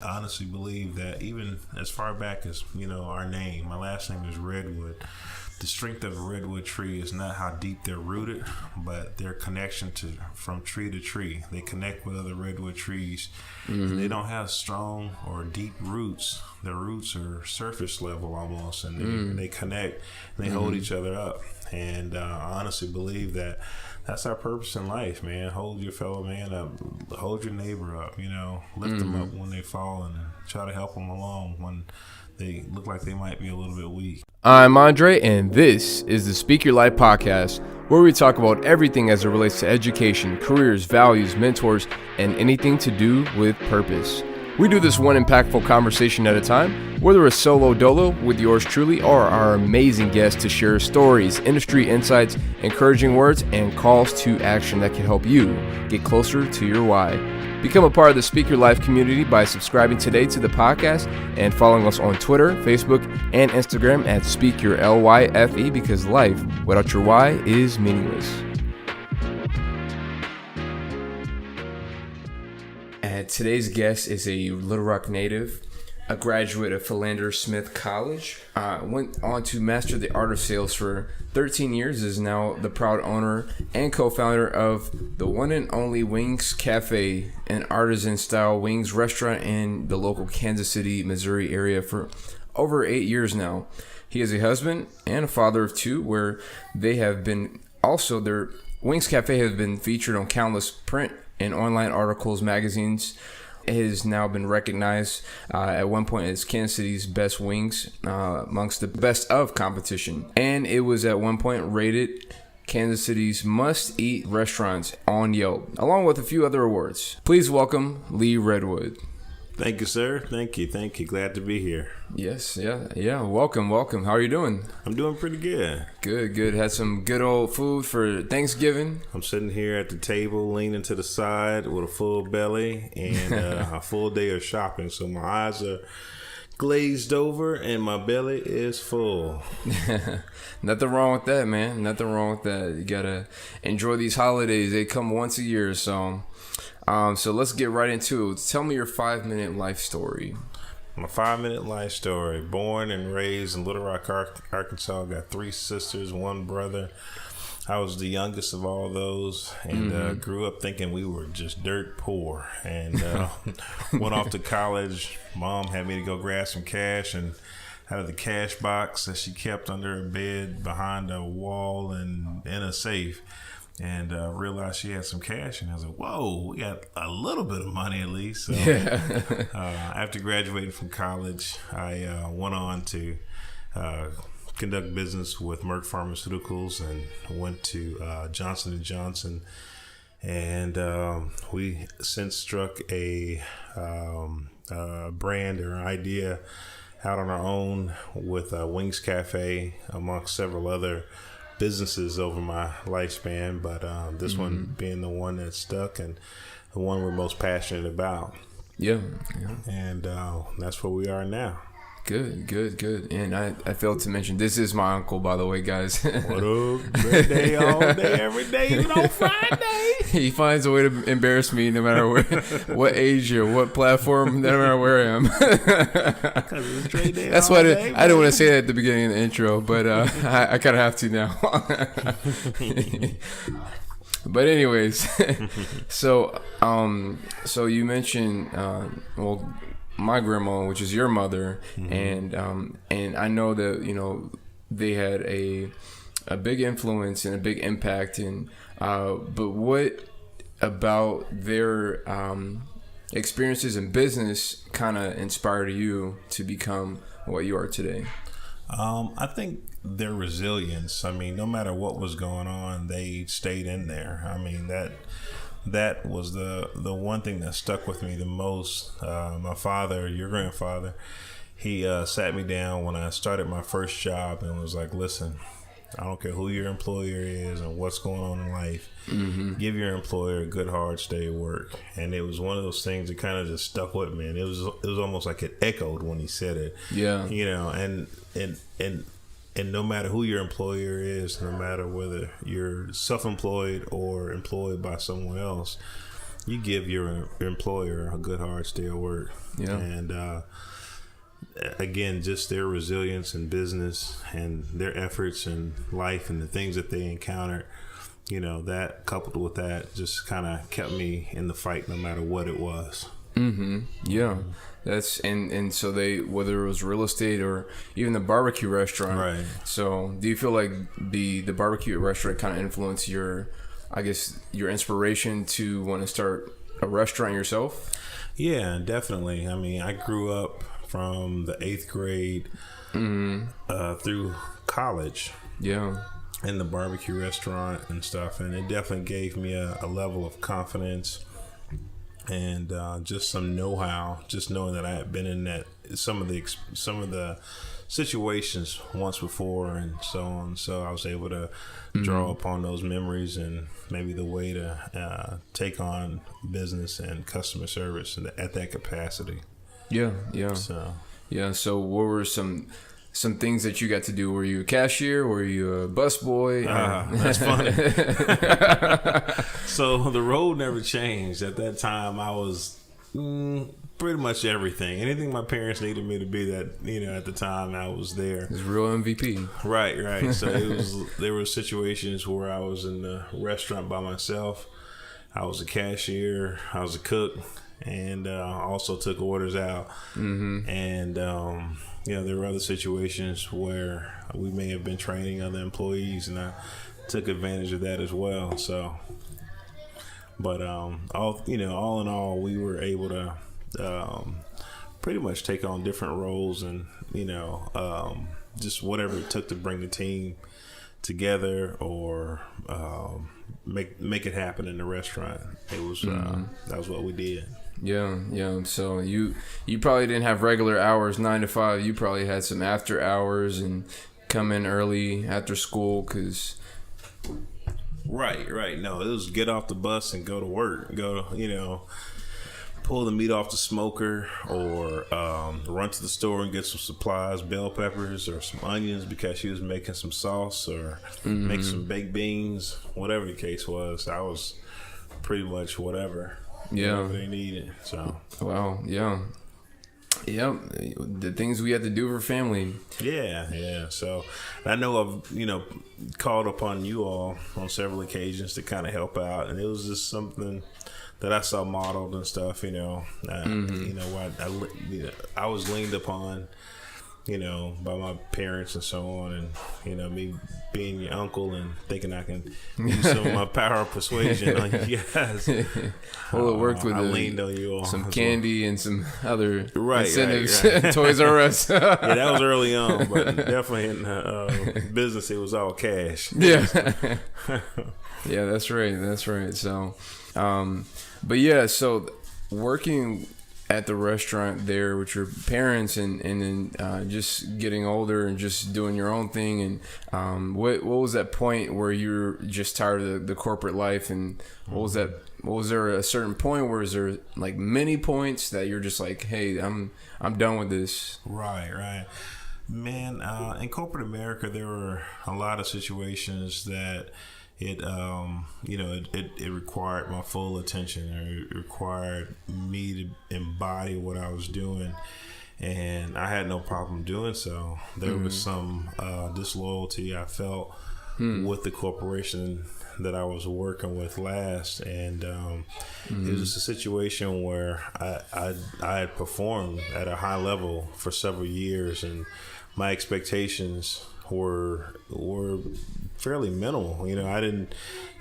I honestly believe that even as far back as, our name, my last name is Redwood. The strength of a redwood tree is not how deep they're rooted, but their connection to from tree to tree. They connect with other redwood trees. And they don't have strong or deep roots. Their roots are surface level almost, and they connect and they hold each other up. And I honestly believe that that's our purpose in life, man. Hold your fellow man up, hold your neighbor up, lift them up when they fall, and try to help them along when they look like they might be a little bit weak. I'm Andre, and this is the Speak Your Life podcast, where we talk about everything as it relates to education, careers, values, mentors, and anything to do with purpose. We do this one impactful conversation at a time, whether it's solo dolo with yours truly or our amazing guests to share stories, industry insights, encouraging words, and calls to action that can help you get closer to your why. Become a part of the Speak Your Life community by subscribing today to the podcast and following us on Twitter, Facebook, and Instagram at Speak Your LYFE, because life without your why is meaningless. And today's guest is a Little Rock native, a graduate of Philander Smith College, went on to master the art of sales for 13 years, is now the proud owner and co-founder of the one and only Wings Cafe, an artisan-style wings restaurant in the local Kansas City, Missouri area for over 8 years now. He is a husband and a father of two, where they have been also their Wings Cafe has been featured on countless print and online articles, magazines. It has now been recognized at one point as Kansas City's best wings amongst the best of competition. And it was at one point rated Kansas City's must-eat restaurants on Yelp, along with a few other awards. Please welcome Lee Redwood. Thank you, sir. Thank you. Glad to be here. Yes, yeah. Welcome. How are you doing? I'm doing pretty good. Good. Had some good old food for Thanksgiving. I'm sitting here at the table, leaning to the side with a full belly and a full day of shopping. So my eyes are glazed over and my belly is full. Nothing wrong with that, man. Nothing wrong with that. You gotta enjoy these holidays. They come once a year, so let's get right into it. Tell me your 5-minute life story. My 5-minute life story. Born and raised in Little Rock, Arkansas. Got 3 sisters, 1 brother. I was the youngest of all those, and grew up thinking we were just dirt poor. And went off to college. Mom had me to go grab some cash, and out of the cash box that she kept under her bed behind a wall and in a safe, and realized she had some cash, and I was like, whoa, we got a little bit of money at least. So after graduating from college, I went on to conduct business with Merck Pharmaceuticals, and went to Johnson & Johnson, and we since struck a brand or idea out on our own with Wings Cafe, amongst several other businesses over my lifespan, but this one being the one that stuck and the one we're most passionate about. Yeah. And that's where we are now. Good. And I failed to mention, this is my uncle, by the way, guys. What up? Great day, all day, every day, even on Friday. He finds a way to embarrass me no matter what age or what platform, no matter where I am. That's why I didn't want to say that at the beginning of the intro, but I kind of have to now. But anyways, so you mentioned, my grandma, which is your mother, and I know that they had a big influence and a big impact, and but what about their experiences in business kind of inspired you to become what you are today? I think their resilience. I mean, no matter what was going on, they stayed in there. I mean, that was the one thing that stuck with me the most. My father, your grandfather, he sat me down when I started my first job and was like, listen, I don't care who your employer is and what's going on in life. Give your employer a good, hard, steady work. And it was one of those things that kind of just stuck with me. And it was almost like it echoed when he said it. Yeah. And no matter who your employer is, no matter whether you're self-employed or employed by someone else, you give your employer a good hard day of work. Yeah. And again, just their resilience in business and their efforts in life and the things that they encountered, you know, that coupled with that just kind of kept me in the fight no matter what it was. Mm-hmm. Yeah. That's and so they, whether it was real estate or even the barbecue restaurant. Right. So do you feel like the barbecue restaurant kind of influenced your, I guess, your inspiration to want to start a restaurant yourself? Yeah, definitely. I mean, I grew up from the 8th grade through college. Yeah. In the barbecue restaurant and stuff, and it definitely gave me a level of confidence and just some know-how, just knowing that I had been in that some of the situations once before and so on. So I was able to draw upon those memories and maybe the way to take on business and customer service at that capacity. Yeah. So what were some things that you got to do? Were you a cashier? Were you a busboy? That's funny. So the road never changed. At that time, I was pretty much everything. Anything my parents needed me to be, that, you know, at the time I was there. It's real MVP. Right. So there were situations where I was in the restaurant by myself. I was a cashier. I was a cook, and also took orders out. Mm-hmm. And you know, there were other situations where we may have been training other employees, and I took advantage of that as well. So, but all in all, we were able to pretty much take on different roles, and you know, just whatever it took to bring the team together or make it happen in the restaurant. It was that was what we did. Yeah. So you probably didn't have regular hours, 9 to 5. You probably had some after hours and come in early after school, cause. Right. No, it was get off the bus and go to work. Pull the meat off the smoker, or run to the store and get some supplies, bell peppers or some onions because she was making some sauce, or make some baked beans, whatever the case was. I was pretty much whatever they needed. So wow, yeah. The things we had to do for family. Yeah. So I know I've called upon you all on several occasions to kind of help out, and it was just something that I saw modeled and stuff. I was leaned upon, by my parents and so on, and me being your uncle and thinking I can use some of my power of persuasion on you guys. Well, it worked with I leaned on you all. Some candy and some other incentives. Right. Toys R Us. Yeah, that was early on, but definitely in business, it was all cash. Yeah. Yeah, that's right. So, but yeah, so working at the restaurant there with your parents, and then just getting older and just doing your own thing, and what was that point where you're just tired of the corporate life, and was there a certain point where is there like many points that you're just like, hey, I'm done with this? Right. Man, in corporate America, there were a lot of situations that it required my full attention. It required me to embody what I was doing, and I had no problem doing so. There was some disloyalty I felt with the corporation that I was working with last, and it was a situation where I had performed at a high level for several years, and my expectations were fairly minimal. I didn't,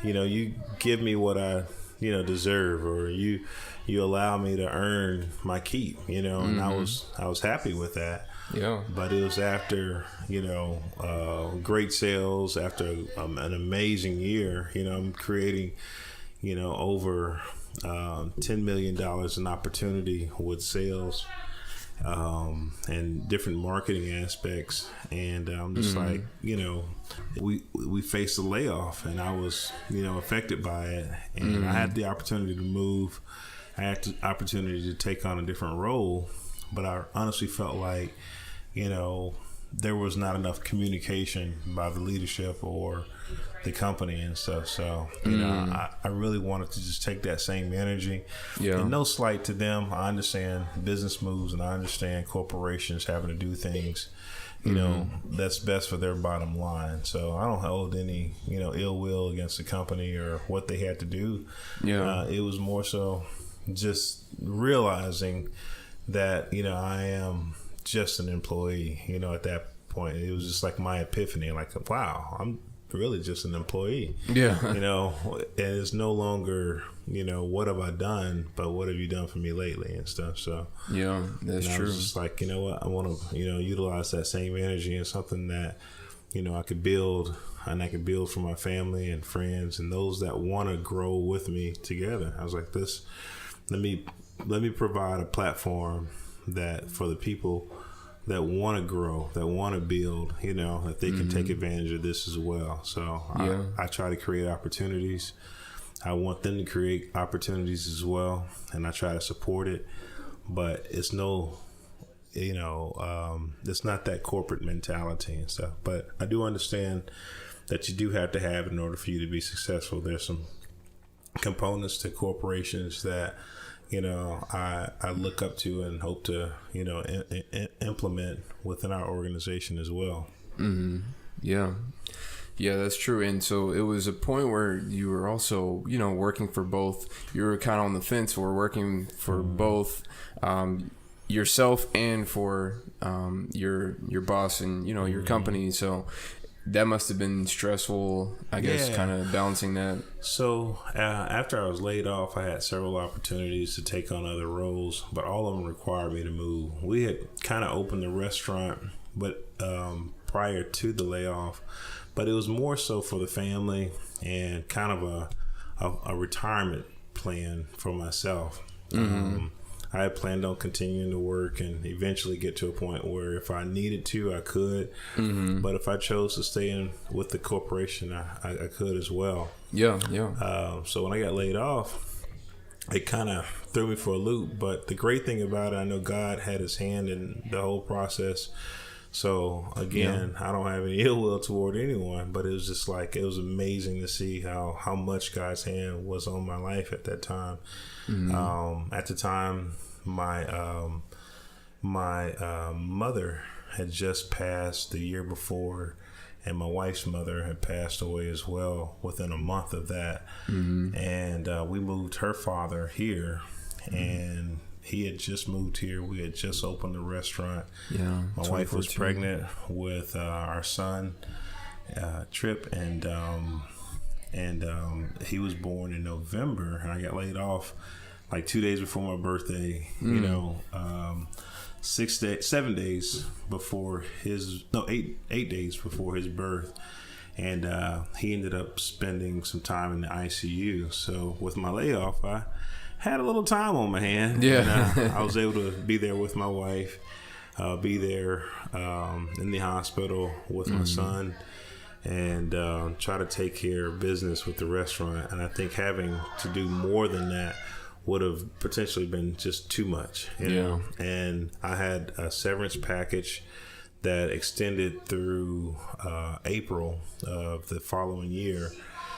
you give me what I, deserve, or you allow me to earn my keep, and I was happy with that. Yeah. But it was after, great sales, after an amazing year, I'm creating, over $10 million in opportunity with sales, and different marketing aspects, and I'm just like, we faced a layoff, and I was affected by it, and I had the opportunity to move. I had the opportunity to take on a different role, but I honestly felt like there was not enough communication by the leadership or the company and stuff. So, you know, I really wanted to just take that same energy. Yeah. And no slight to them. I understand business moves and I understand corporations having to do things, you know, that's best for their bottom line. So I don't hold any, you know, ill will against the company or what they had to do. Yeah. It was more so just realizing that, you know, I am just an employee. You know, at that point, it was just like my epiphany, like, wow, I'm really just an employee. Yeah. You know, and it's no longer, you know, what have I done, but what have you done for me lately and stuff. So yeah, that's true. I was just like, you know what, I want to, you know, utilize that same energy in something that, you know, I could build, and I could build for my family and friends and those that want to grow with me together. I was like, let me provide a platform that for the people that want to grow, that want to build, you know, that they can take advantage of this as well. So I try to create opportunities. I want them to create opportunities as well, and I try to support it. But it's no, you know, it's not that corporate mentality and stuff. But I do understand that you do have to have it in order for you to be successful. There's some components to corporations that, you know, I look up to and hope to, you know, implement within our organization as well. Yeah. Yeah, that's true. And so it was a point where you were also, you know, working for both. You were kind of on the fence or working for both yourself and for your boss and, you know, your company. So that must have been stressful, I guess, kind of balancing that. So after I was laid off, I had several opportunities to take on other roles, but all of them required me to move. We had kind of opened the restaurant, but prior to the layoff, but it was more so for the family and kind of a retirement plan for myself. I had planned on continuing to work and eventually get to a point where if I needed to, I could. But if I chose to stay in with the corporation, I could as well. Yeah. So when I got laid off, it kind of threw me for a loop. But the great thing about it, I know God had his hand in the whole process. So again, I don't have any ill will toward anyone, but it was just like, it was amazing to see how much God's hand was on my life at that time. At the time, my mother had just passed the year before, and my wife's mother had passed away as well within a month of that. And we moved her father here, and he had just moved here. We had just opened the restaurant. Yeah, my wife was pregnant with our son, Trip, and he was born in November, and I got laid off like 2 days before my birthday. You know, 7 days before eight days before his birth, and he ended up spending some time in the ICU. So with my layoff, I had a little time on my hand. Yeah, and, I was able to be there with my wife, be there in the hospital with my son, and try to take care of business with the restaurant. And I think having to do more than that would have potentially been just too much, you know. And I had a severance package that extended through April of the following year.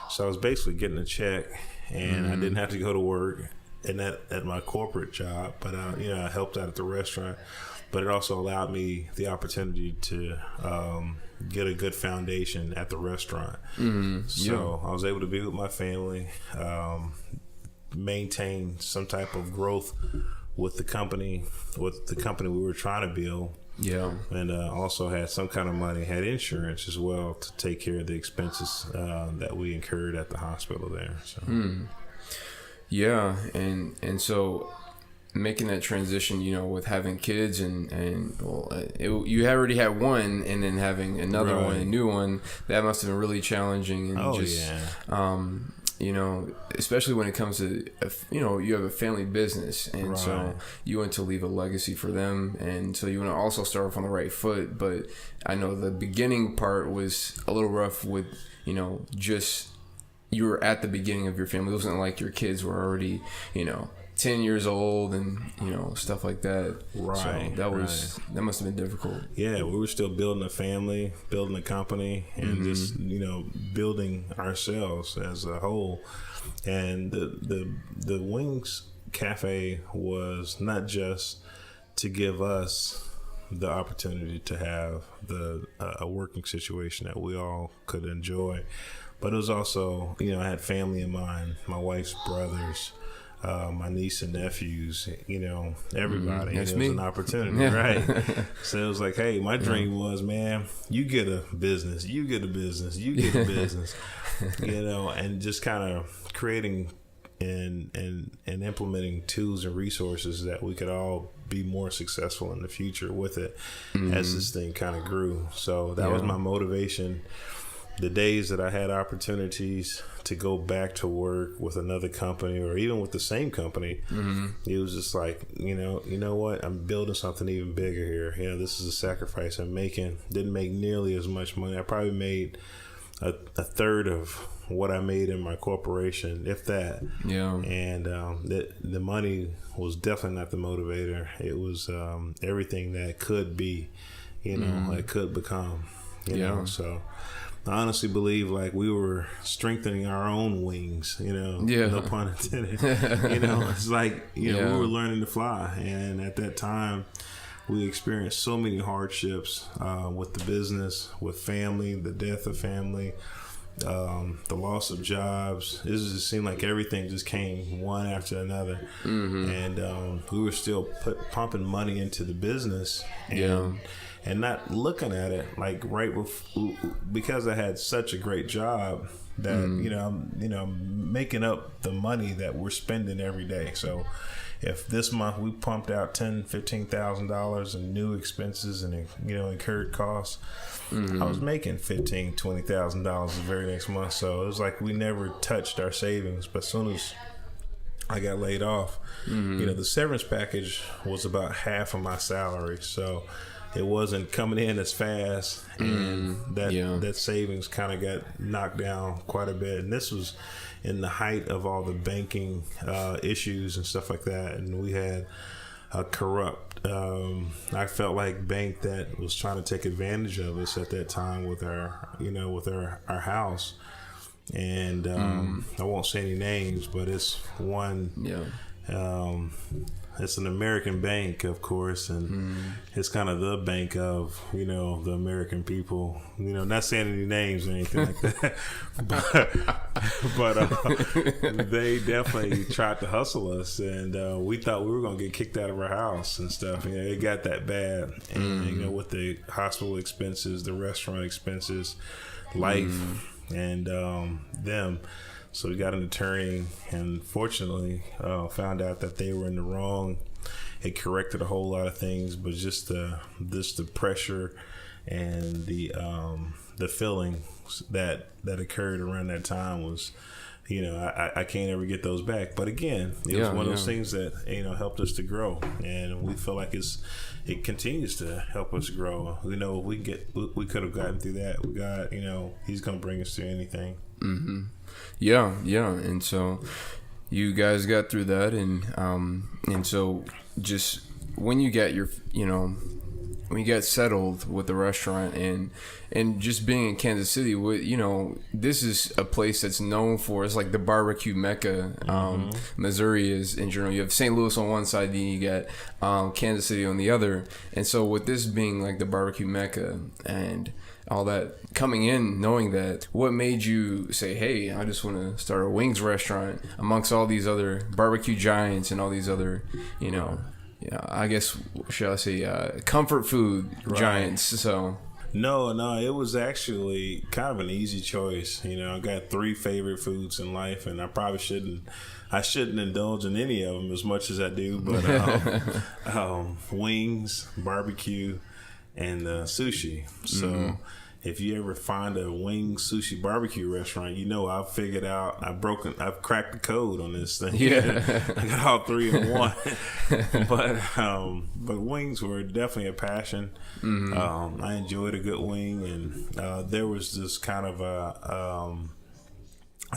So I was basically getting a check, and I didn't have to go to work and at my corporate job, but I helped out at the restaurant. But it also allowed me the opportunity to get a good foundation at the restaurant. So I was able to be with my family, maintain some type of growth with the company we were trying to build. Yeah, and also had some kind of money, had insurance as well to take care of the expenses that we incurred at the hospital there. So. Yeah, and so making that transition, you know, with having kids and you already had one, and then having another one, a new one, that must have been really challenging. And you know, especially when it comes to, you know, you have a family business, and so you want to leave a legacy for them, and so you want to also start off on the right foot. But I know the beginning part was a little rough with, you know, just you were at the beginning of your family. It wasn't like your kids were already, you know, 10 years old and, stuff like that. Right. So that must have been difficult. Yeah, we were still building a family, building a company, and just, building ourselves as a whole. And the Wings Cafe was not just to give us the opportunity to have a working situation that we all could enjoy, but it was also, I had family in mind, my wife's brothers, my niece and nephews, everybody. That's it was me. an opportunity, right? So it was like, hey, my dream was, man, you get a business, you get a business, you get a business, and just kind of creating and implementing tools and resources that we could all be more successful in the future with it as this thing kind of grew. So that was my motivation. The days that I had opportunities to go back to work with another company or even with the same company, it was just like, you know what? I'm building something even bigger here. This is a sacrifice I'm making. Didn't make nearly as much money. I probably made a third of what I made in my corporation, if that. Yeah. And the money was definitely not the motivator. It was everything that could be, that could become, So I honestly believe like we were strengthening our own wings, no pun intended. It's like, we were learning to fly. And at that time, we experienced so many hardships with the business, with family, the death of family, the loss of jobs. It just seemed like everything just came one after another. And we were still pumping money into the business and not looking at it like because I had such a great job that, I'm making up the money that we're spending every day. So if this month we pumped out $10,000-$15,000 in new expenses and incurred costs, I was making $15,000-$20,000 the very next month. So it was like we never touched our savings. But as soon as I got laid off, the severance package was about half of my salary. So it wasn't coming in as fast, and that savings kind of got knocked down quite a bit. And this was in the height of all the banking issues and stuff like that, and we had a corrupt, I felt like bank that was trying to take advantage of us at that time with our house. And I won't say any names, but it's one. It's an American bank, of course, and it's kind of the bank of, the American people. Not saying any names or anything like that, but they definitely tried to hustle us, and we thought we were going to get kicked out of our house and stuff. It got that bad, and with the hospital expenses, the restaurant expenses, life, and them. So we got an attorney, and fortunately found out that they were in the wrong. It corrected a whole lot of things, but just the pressure and the feelings that occurred around that time was, I can't ever get those back. But again, it was one of those things that helped us to grow, and we feel like it continues to help us grow. We could have gotten through that. We got, he's gonna bring us through anything. Yeah, and so you guys got through that, and so just when you got when you got settled with the restaurant and just being in Kansas City, this is a place that's known for, it's like the barbecue mecca. Missouri is in general. You have St. Louis on one side, then you got Kansas City on the other, and so with this being like the barbecue mecca and all that, coming in knowing that, what made you say, hey, I just want to start a wings restaurant amongst all these other barbecue giants and all these other, I guess, shall I say, comfort food giants? So no, it was actually kind of an easy choice. I got 3 favorite foods in life, and I probably shouldn't indulge in any of them as much as I do, but wings, barbecue, and sushi. So if you ever find a wings, sushi, barbecue restaurant, I've figured out, I've cracked the code on this thing. I got all 3 in one. But wings were definitely a passion. I enjoyed a good wing, and there was this kind of a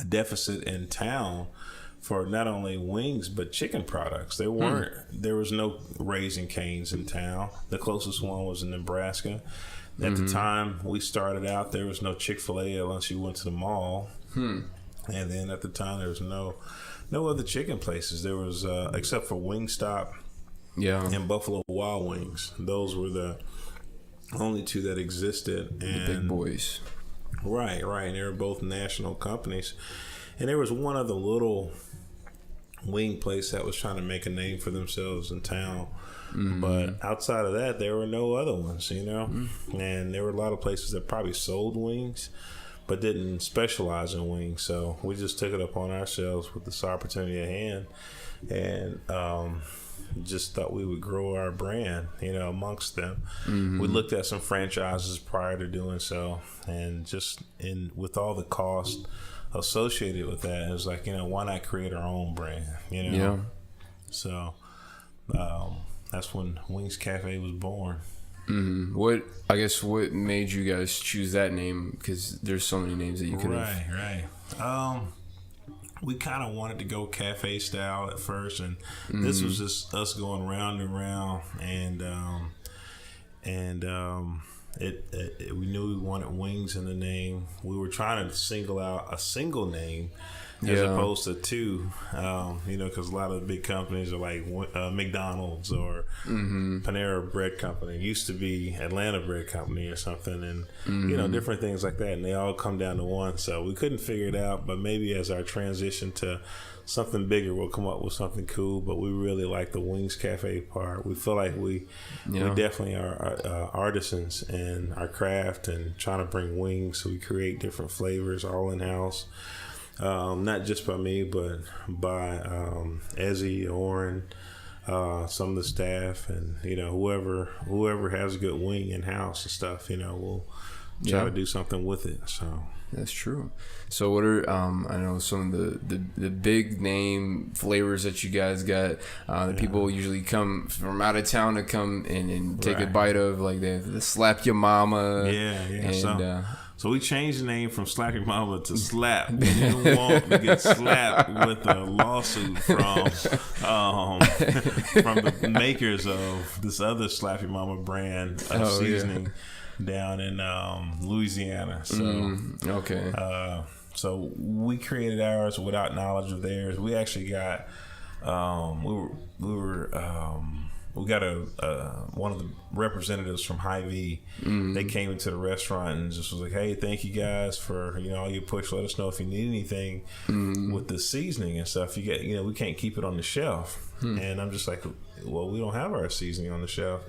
deficit in town for not only wings but chicken products. There was no Raising Cane's in town. The closest one was in Nebraska. At the time we started out, there was no Chick-fil-A unless you went to the mall. And then at the time there was no other chicken places. There was except for Wingstop and Buffalo Wild Wings. Those were the only two that existed. And the big boys. Right. And they were both national companies. And there was one other little wing place that was trying to make a name for themselves in town. But outside of that, there were no other ones, and there were a lot of places that probably sold wings but didn't specialize in wings. So we just took it upon ourselves with this opportunity at hand, and just thought we would grow our brand, amongst them. We looked at some franchises prior to doing so, and just with all the cost associated with that, it was like, why not create our own brand, So that's when Wings Cafe was born. What made you guys choose that name? Because there's so many names that you could have. Right. We kind of wanted to go cafe style at first, and this was just us going round and round, and we knew we wanted wings in the name. We were trying to single out a single name as opposed to two, because a lot of the big companies are like McDonald's or Panera Bread Company. It used to be Atlanta Bread Company or something, and different things like that, and they all come down to one. So we couldn't figure it out, but maybe as our transition to something bigger, we'll come up with something cool. But we really like the Wings Cafe part. We feel like we definitely are artisans in our craft and trying to bring wings, so we create different flavors all in house. Not just by me, but by Ezzy, Oren, some of the staff, and whoever has a good wing in house and stuff. We'll try to do something with it. So that's true. So what are I know some of the big name flavors that you guys got that people usually come from out of town to come and take a bite of, like the Slap Your Mama. And, so we changed the name from Slap Your Mama to Slap. We didn't want to get slapped with a lawsuit from the makers of this other Slap Your Mama brand of seasoning down in Louisiana. So so we created ours without knowledge of theirs. We actually got we got one of the representatives from Hy-Vee. They came into the restaurant and just was like, "Hey, thank you guys for all your push. Let us know if you need anything with the seasoning and stuff. You get we can't keep it on the shelf." And I'm just like, "Well, we don't have our seasoning on the shelf."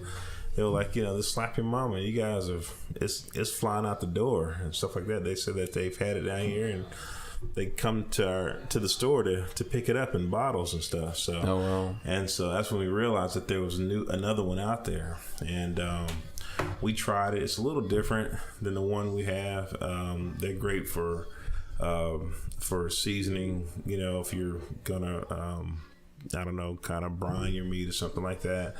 They were like, this Slap Your Mama, you guys it's flying out the door and stuff like that. They said that they've had it down here and they come to the store to pick it up in bottles and stuff. So, and so that's when we realized that there was another one out there, and we tried it. It's a little different than the one we have. They're great for seasoning. If you're gonna, kind of brine your meat or something like that.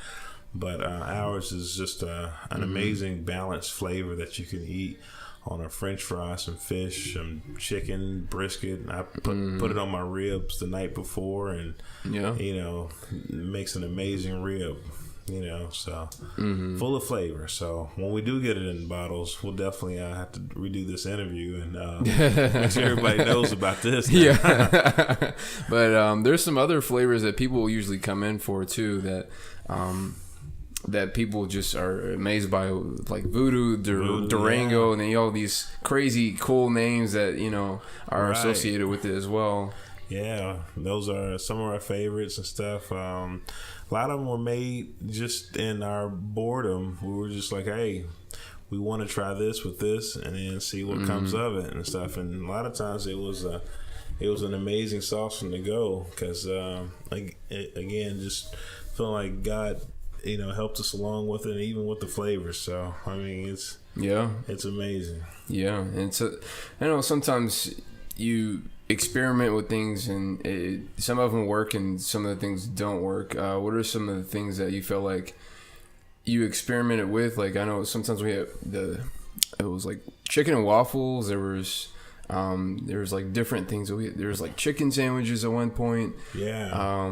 But ours is just an amazing balanced flavor that you can eat on a French fry, some fish, some chicken, brisket. I put it on my ribs the night before, and it makes an amazing rib. So full of flavor. So when we do get it in bottles, we'll definitely have to redo this interview and make sure everybody knows about this. But there's some other flavors that people usually come in for too that people just are amazed by, like Voodoo, Durango, and then all these crazy cool names that are associated with it as well. Yeah, those are some of our favorites and stuff. A lot of them were made just in our boredom. We were just like, hey, we want to try this with this and then see what comes of it and stuff. And a lot of times it was an amazing sauce from the go, because again, just feeling like God helped us along with it, and even with the flavors. So I mean, it's amazing. Yeah, and so I know sometimes you experiment with things, and some of them work, and some of the things don't work. What are some of the things that you feel like you experimented with? Like I know sometimes we have it was like chicken and waffles. There was There's like different things. There was like chicken sandwiches at one point. Yeah.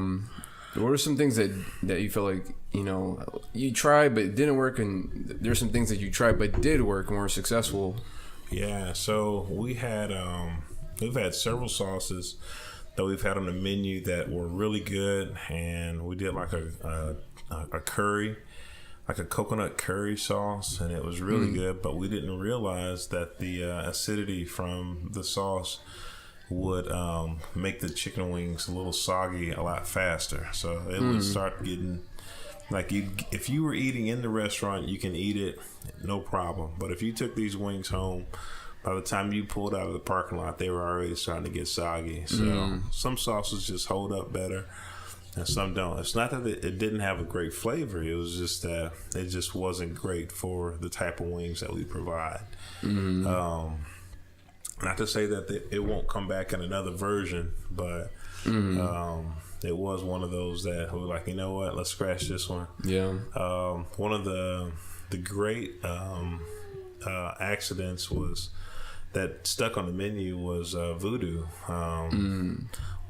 What are some things that you feel like, you know, you tried but it didn't work, and there's some things that you tried but did work and were successful? Yeah. So we've had several sauces that we've had on the menu that were really good, and we did like a curry, like a coconut curry sauce, and it was really good. But we didn't realize that the acidity from the sauce would make the chicken wings a little soggy a lot faster. So it would start getting like, if you were eating in the restaurant, you can eat it, no problem. But if you took these wings home, by the time you pulled out of the parking lot, they were already starting to get soggy. So some sauces just hold up better and some don't. It's not that it didn't have a great flavor. It was just that it just wasn't great for the type of wings that we provide. Not to say that it won't come back in another version, but it was one of those that we were like, you know what, let's scratch this one. Yeah. One of the great accidents was that stuck on the menu was voodoo.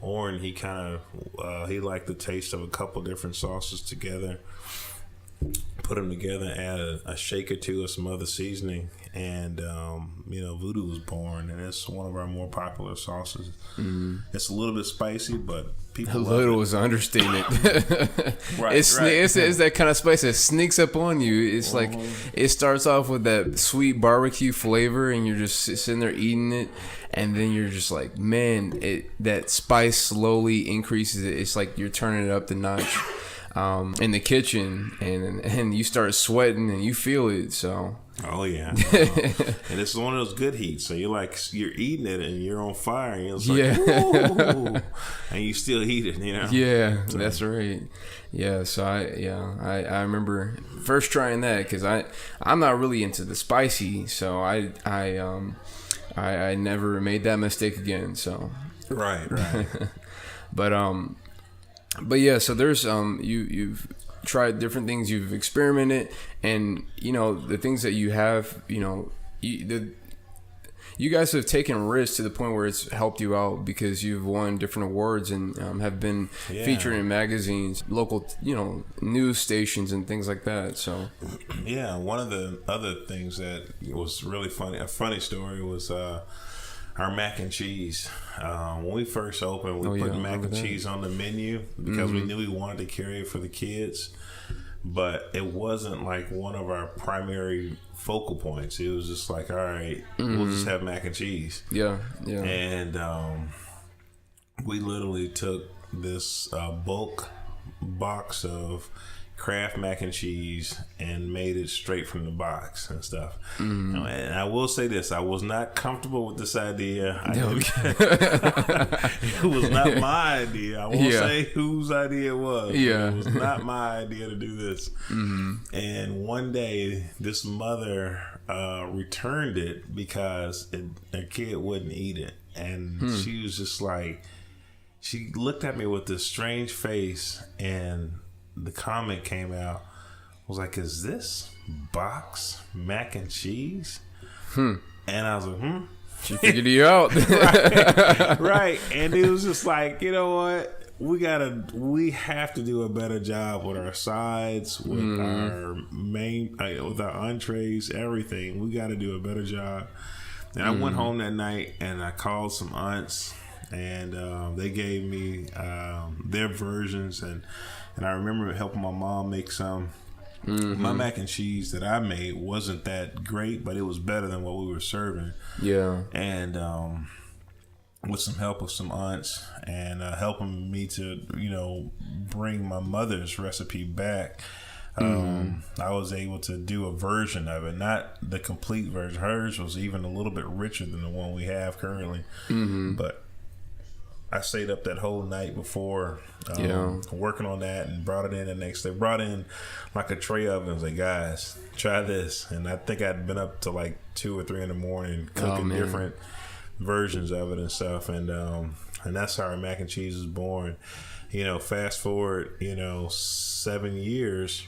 Oren, he kind of he liked the taste of a couple different sauces together, put them together, add a shake or two of some other seasoning, and voodoo was born, and it's one of our more popular sauces. It's a little bit spicy, but people love little is an understatement. Right, it's that kind of spice that sneaks up on you. It's like it starts off with that sweet barbecue flavor, and you're just sitting there eating it, and then you're just like, man, that spice slowly increases. It's like you're turning it up the notch in the kitchen, and you start sweating and you feel it. So oh yeah. And it's one of those good heats, so you're eating it and you're on fire, and it's like ooh, and you still eat it, you know. Yeah, so that's right. Yeah, so I remember first trying that, because I'm not really into the spicy, so I never made that mistake again. So right. But yeah, so there's you've tried different things, you've experimented, and the things that you have, you guys have taken risks to the point where it's helped you out, because you've won different awards and have been featured in magazines, local news stations and things like that. So yeah, one of the other things that was really funny, a funny story, was our mac and cheese. When we first opened, we put mac and cheese on the menu because we knew we wanted to carry it for the kids, but it wasn't like one of our primary focal points. It was just like, all right, we'll just have mac and cheese. Yeah. And we literally took this bulk box of Kraft mac and cheese and made it straight from the box and stuff. And I will say this, I was not comfortable with this idea. It was not my idea. I won't say whose idea it was. It was not my idea to do this. And one day this mother returned it because her kid wouldn't eat it, and she was just like, she looked at me with this strange face, and the comment came out, was like, is this box mac and cheese? And I was like, She figured you out. right. And it was just like, you know what? We have to do a better job with our sides, with our with our entrees, everything. We got to do a better job. And I went home that night and I called some aunts, and they gave me their versions, and I remember helping my mom make some. My mac and cheese that I made wasn't that great, but it was better than what we were serving. Yeah. And with some help of some aunts and helping me to, bring my mother's recipe back, I was able to do a version of it, not the complete version. Hers was even a little bit richer than the one we have currently. But I stayed up that whole night before working on that, and brought it in the next day. Brought in like a tray of it and was like, guys, try this. And I think I'd been up to like 2 or 3 in the morning cooking different versions of it and stuff. And that's how our mac and cheese was born. Fast forward, 7 years,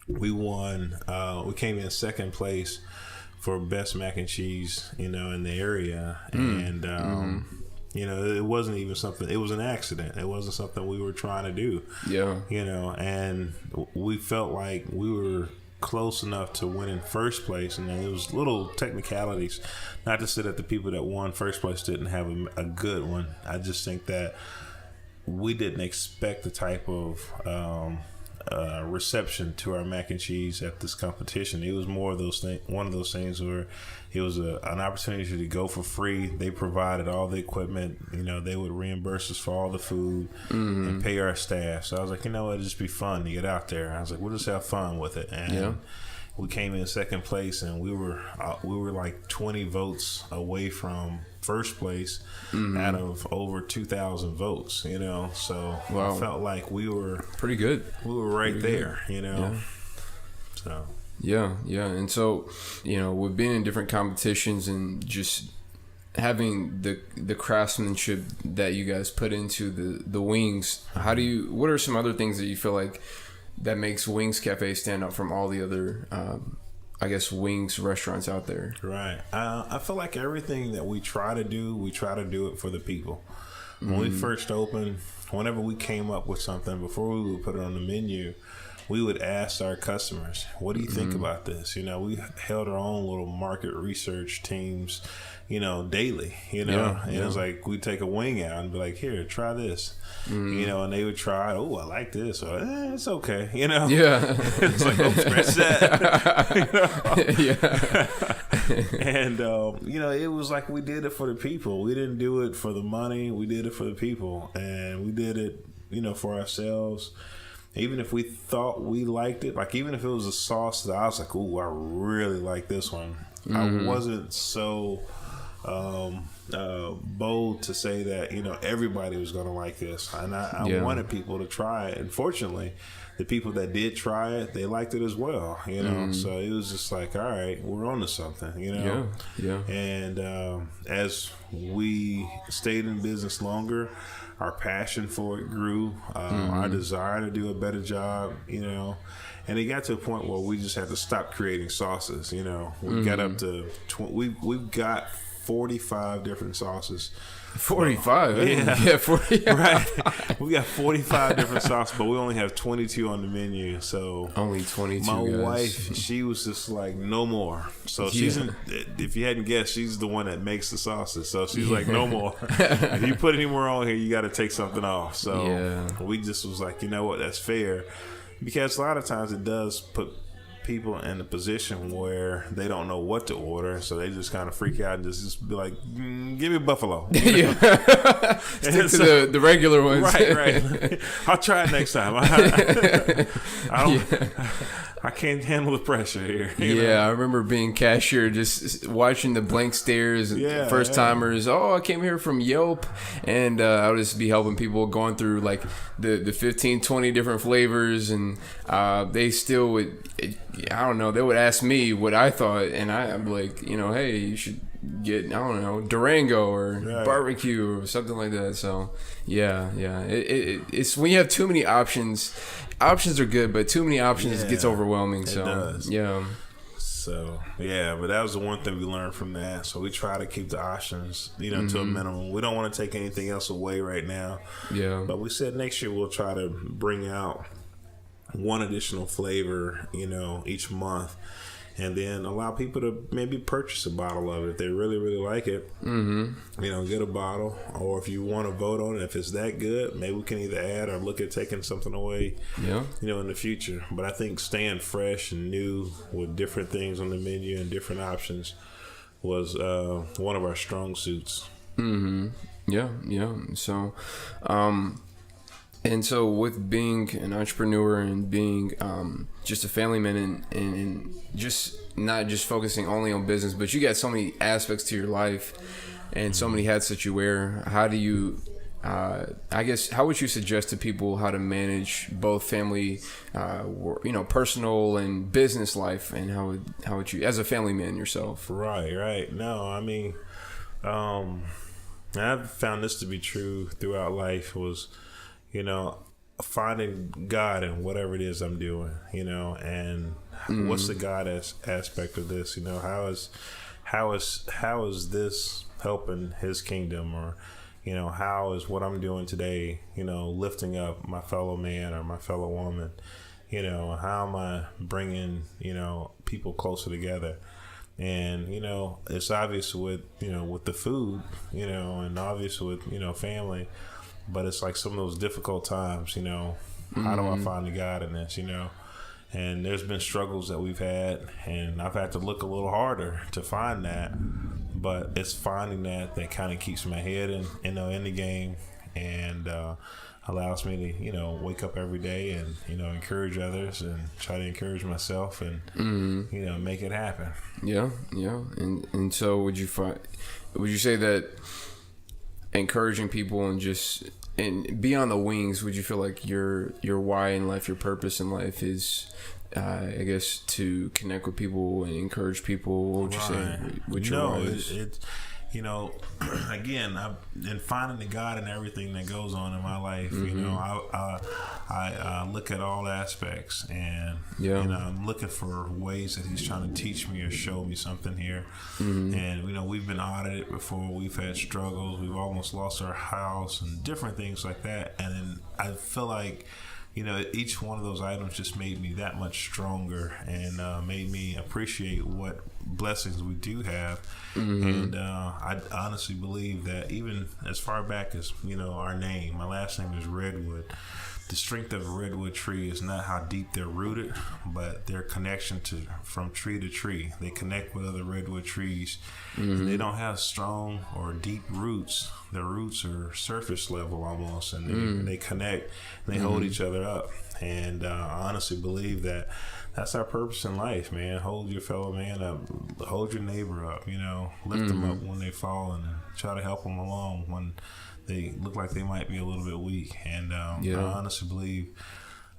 we won. We came in second place for best mac and cheese, in the area. And, it wasn't even something, it was an accident. It wasn't something we were trying to do. Yeah. And we felt like we were close enough to winning first place. And then it was little technicalities, not to say that the people that won first place didn't have a good one. I just think that we didn't expect the type of reception to our mac and cheese at this competition. It was more of one of those things where it was an opportunity to go for free. They provided all the equipment. They would reimburse us for all the food and pay our staff. So I was like, it'd just be fun to get out there. I was like, we'll just have fun with it. And we came in second place, and we were like 20 votes away from first place out of over 2,000 votes. So I felt like we were pretty good. We were right there. So. Yeah. And so, with being in different competitions and just having the craftsmanship that you guys put into the wings, what are some other things that you feel like that makes Wings Cafe stand out from all the other, wings restaurants out there? Right. I feel like everything that we try to do it for the people. When we first opened, whenever we came up with something, before we would put it on the menu, we would ask our customers, what do you think about this? We held our own little market research teams, daily, and it was like, we'd take a wing out and be like, here, try this, and they would try, oh, I like this, or it's okay, Yeah. It's like, oh, scratch that. And, it was like we did it for the people. We didn't do it for the money. We did it for the people, and we did it, for ourselves. Even if we thought we liked it, like even if it was a sauce that I was like, ooh, I really like this one. I wasn't so bold to say that, everybody was going to like this. And I wanted people to try it. And fortunately, the people that did try it, they liked it as well, So it was just like, all right, we're on to something, Yeah. And as we stayed in business longer, our passion for it grew, our desire to do a better job, and it got to a point where we just had to stop creating sauces. We got up to we've got 45 different sauces. 45? Yeah, 40. Right. We got 45 different sauces, but we only have 22 on the menu. So only 22. My wife, she was just like, no more. So she's if you hadn't guessed, she's the one that makes the sauces. So she's like, no more. If you put any more on here, you got to take something off. So we just was like, you know what, that's fair, because a lot of times it does put people in a position where they don't know what to order, so they just kind of freak out and just be like, give me buffalo. Stick to the regular ones. Right. I'll try it next time. I can't handle the pressure here. I remember being cashier, just watching the blank stares, first timers. Oh, I came here from Yelp, and I would just be helping people going through like the 15, 20 different flavors, and they still would, I don't know, they would ask me what I thought, and I'm like, hey, you should get, I don't know, Durango or barbecue or something like that. So it's when you have too many options are good, but too many options gets overwhelming. So it does. So but that was the one thing we learned from that. So we try to keep the options, to a minimum. We don't want to take anything else away right now. But we said next year we'll try to bring out one additional flavor, each month, and then allow people to maybe purchase a bottle of it if they really, really like it. Get a bottle, or if you want to vote on it, if it's that good, maybe we can either add or look at taking something away, in the future. But I think staying fresh and new with different things on the menu and different options was one of our strong suits. So and so with being an entrepreneur and being just a family man and just not just focusing only on business, but you got so many aspects to your life and so many hats that you wear, how do you, how would you suggest to people how to manage both family, personal and business life, and how would you, as a family man yourself? Right. No, I mean, I've found this to be true throughout life was, finding God in whatever it is I'm doing, you know, and what's the God aspect of this, you know, how is this helping his kingdom, or, you know, how is what I'm doing today, you know, lifting up my fellow man or my fellow woman, you know, how am I bringing, you know, people closer together? And, you know, it's obvious with, you know, with the food, you know, and obvious with, you know, family, but it's like some of those difficult times, you know, how do I find the God in this, you know? And there's been struggles that we've had, and I've had to look a little harder to find that, but it's finding that kind of keeps my head in the game, and allows me to, you know, wake up every day and, you know, encourage others and try to encourage myself and, you know, make it happen. Yeah. And so would you say that encouraging people and be on the wings, would you feel like your why in life, your purpose in life is, I guess, to connect with people and encourage people? What would you say? What your why is? It's you know, again, in finding the God in everything that goes on in my life, you know, I look at all aspects, and you know, I'm looking for ways that he's trying to teach me or show me something here. And you know, we've been audited before, we've had struggles, we've almost lost our house and different things like that, and then I feel like, you know, each one of those items just made me that much stronger, and made me appreciate what blessings we do have. And I honestly believe that even as far back as, you know, our name, my last name is Redwood. The strength of a redwood tree is not how deep they're rooted, but their connection from tree to tree. They connect with other redwood trees. And they don't have strong or deep roots. Their roots are surface level almost, and they connect, and they hold each other up. And I honestly believe that that's our purpose in life, man. Hold your fellow man up, hold your neighbor up, you know, lift them up when they fall, and try to help them along when they look like they might be a little bit weak. And I honestly believe,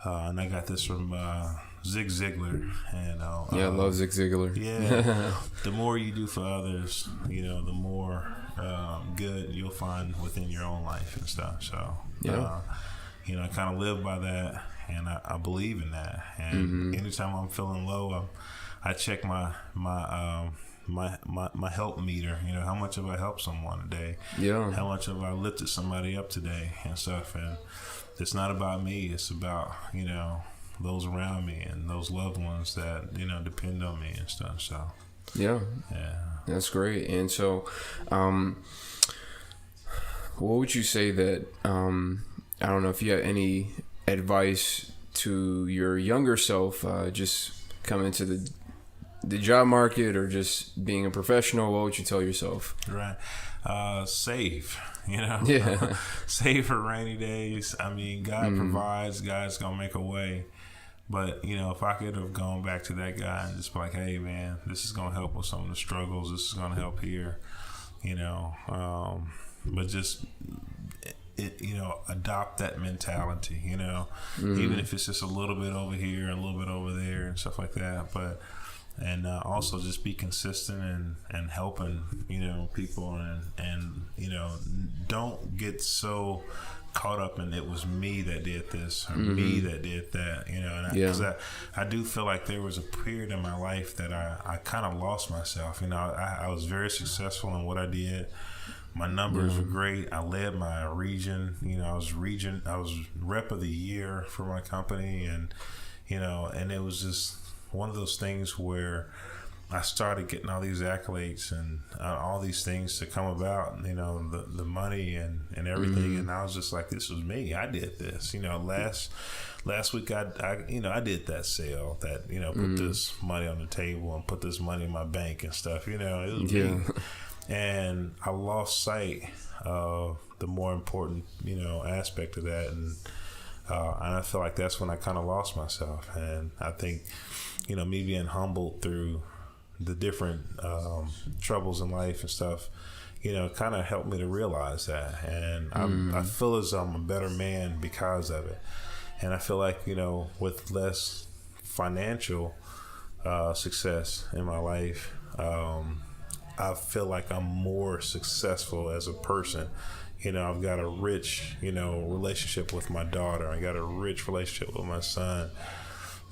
and I got this from Zig Ziglar, and I love Zig Ziglar. Yeah, the more you do for others, you know, the more good you'll find within your own life and stuff. So you know, I kind of live by that, and I believe in that. And anytime I'm feeling low, I check my help meter. You know, how much have I helped someone today? Yeah. How much have I lifted somebody up today and stuff? And it's not about me. It's about, you know, those around me and those loved ones that, you know, depend on me and stuff. So yeah, that's great. And so, what would you say that I don't know if you have any advice to your younger self, just coming into the job market or just being a professional? What would you tell yourself? Right. Save, you know, save for rainy days. I mean, God provides, God's going to make a way. But, you know, if I could have gone back to that guy and just be like, hey, man, this is going to help with some of the struggles. This is going to help here, you know, but just, you know, adopt that mentality, you know, even if it's just a little bit over here, a little bit over there and stuff like that. But, and also just be consistent and helping, you know, people, and, you know, don't get so caught up in it was me that did this or me that did that, you know, because I do feel like there was a period in my life that I kind of lost myself. You know, I was very successful in what I did. My numbers were great. I led my region. You know, I was rep of the year for my company, and, you know, and it was just one of those things where I started getting all these accolades and all these things to come about, you know, the money and everything. And I was just like, this was me. I did this, you know, last week I you know, I did that sale that, you know, put this money on the table and put this money in my bank and stuff, you know, it was me. And I lost sight of the more important, you know, aspect of that. And I feel like that's when I kind of lost myself. And I think, you know, me being humbled through the different troubles in life and stuff, you know, kind of helped me to realize that. And I feel as though I'm a better man because of it. And I feel like, you know, with less financial success in my life, I feel like I'm more successful as a person, I've got a rich, relationship with my daughter. I got a rich relationship with my son.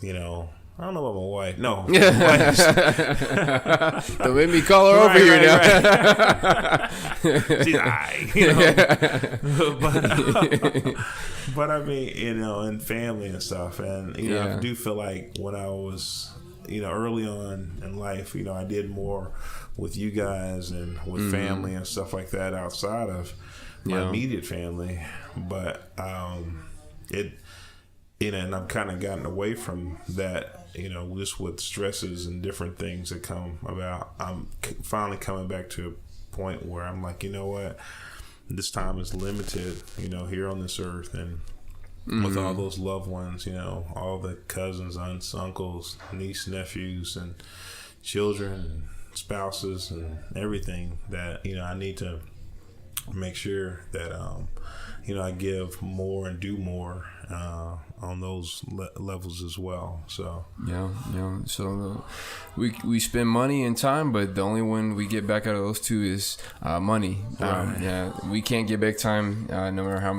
I don't know about my wife. No. Don't make me call her over here now. She's but I mean, and family and stuff. And, I do feel like when I was, early on in life, I did more with you guys and with family and stuff like that outside of my immediate family. But and I've kind of gotten away from that, just with stresses and different things that come about. I'm finally coming back to a point where I'm like, you know what, this time is limited, here on this earth, and with all those loved ones, all the cousins, aunts, uncles, nieces, nephews, and children, and spouses, and everything that, I need to make sure that, I give more and do more on those levels as well. So so we spend money and time, but the only one we get back out of those two is money. Right. We can't get back time, no matter how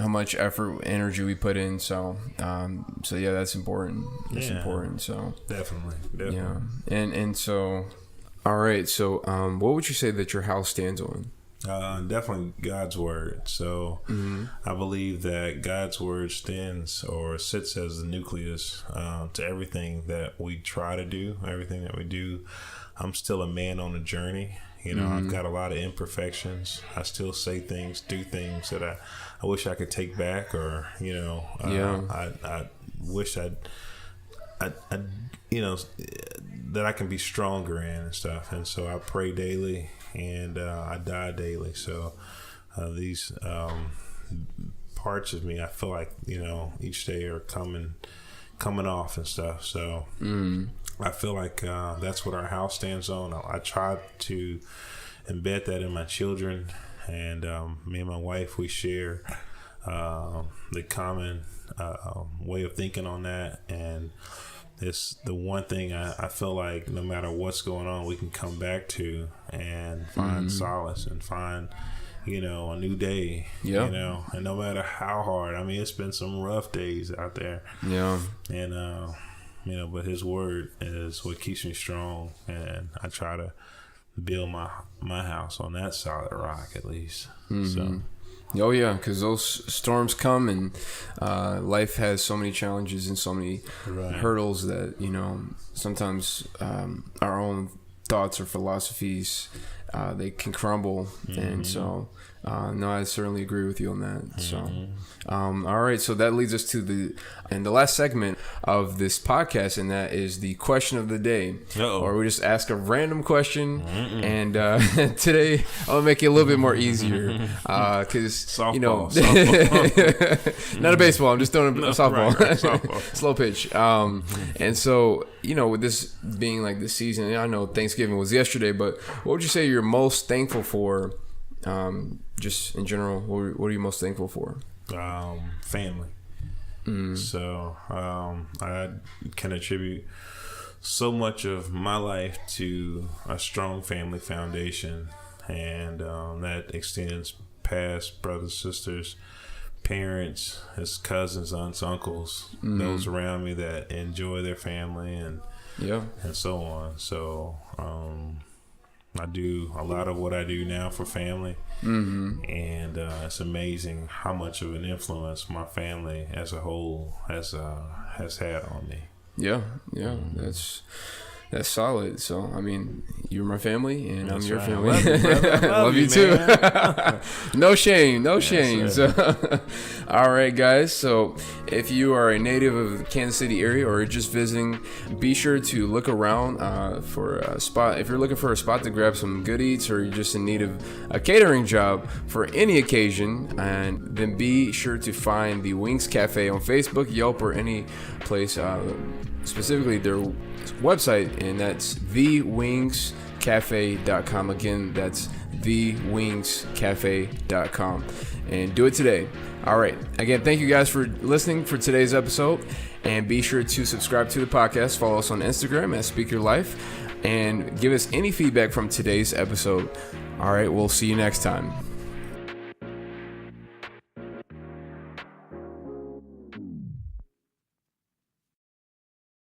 much effort, energy we put in. So that's important. It's important. So definitely. And so, all right. So what would you say that your house stands on? Definitely God's word. So I believe that God's word stands or sits as the nucleus to everything that we try to do, everything that we do. I'm still a man on a journey. I've got a lot of imperfections. I still say things, do things that I wish I could take back, or I wish that I can be stronger in and stuff. And so I pray daily. And I die daily. So these parts of me, I feel like each day are coming off and stuff. So I feel like that's what our house stands on. I try to embed that in my children, and me and my wife, we share the common way of thinking on that. And it's the one thing I feel like no matter what's going on, we can come back to and find solace and find, a new day, and no matter how hard. I mean, it's been some rough days out there. Yeah. And, but his word is what keeps me strong. And I try to build my house on that solid rock at least. So. Oh yeah, because those storms come, and life has so many challenges and so many hurdles that sometimes our own thoughts or philosophies they can crumble, and so I certainly agree with you on that. So all right, so that leads us to the last segment of this podcast, and that is the question of the day. Or we just ask a random question, and today I'll make it a little bit more easier because softball. Not a baseball, I'm just throwing a softball. Softball. Slow pitch. And so with this being like this season, I know Thanksgiving was yesterday, but what would you say you're most thankful for? Just in general, what are you most thankful for? Family. So I can attribute so much of my life to a strong family foundation, and that extends past brothers, sisters, parents, his cousins, aunts, uncles, those around me that enjoy their family and so on. So I do a lot of what I do now for family, and it's amazing how much of an influence my family as a whole has had on me. That's solid. So I mean, you're my family, and that's I'm your family. I love you too. No shame. So, all right, guys. So if you are a native of the Kansas City area or just visiting, be sure to look around for a spot. If you're looking for a spot to grab some good eats, or you're just in need of a catering job for any occasion, and then be sure to find the Wings Cafe on Facebook, Yelp, or any place. Specifically their website, and that's thewingscafe.com. Again, that's thewingscafe.com, and do it today. All right, again, thank you guys for listening for today's episode, and be sure to subscribe to the podcast. Follow us on Instagram at Speak Your Life, and give us any feedback from today's episode. All right, we'll see you next time.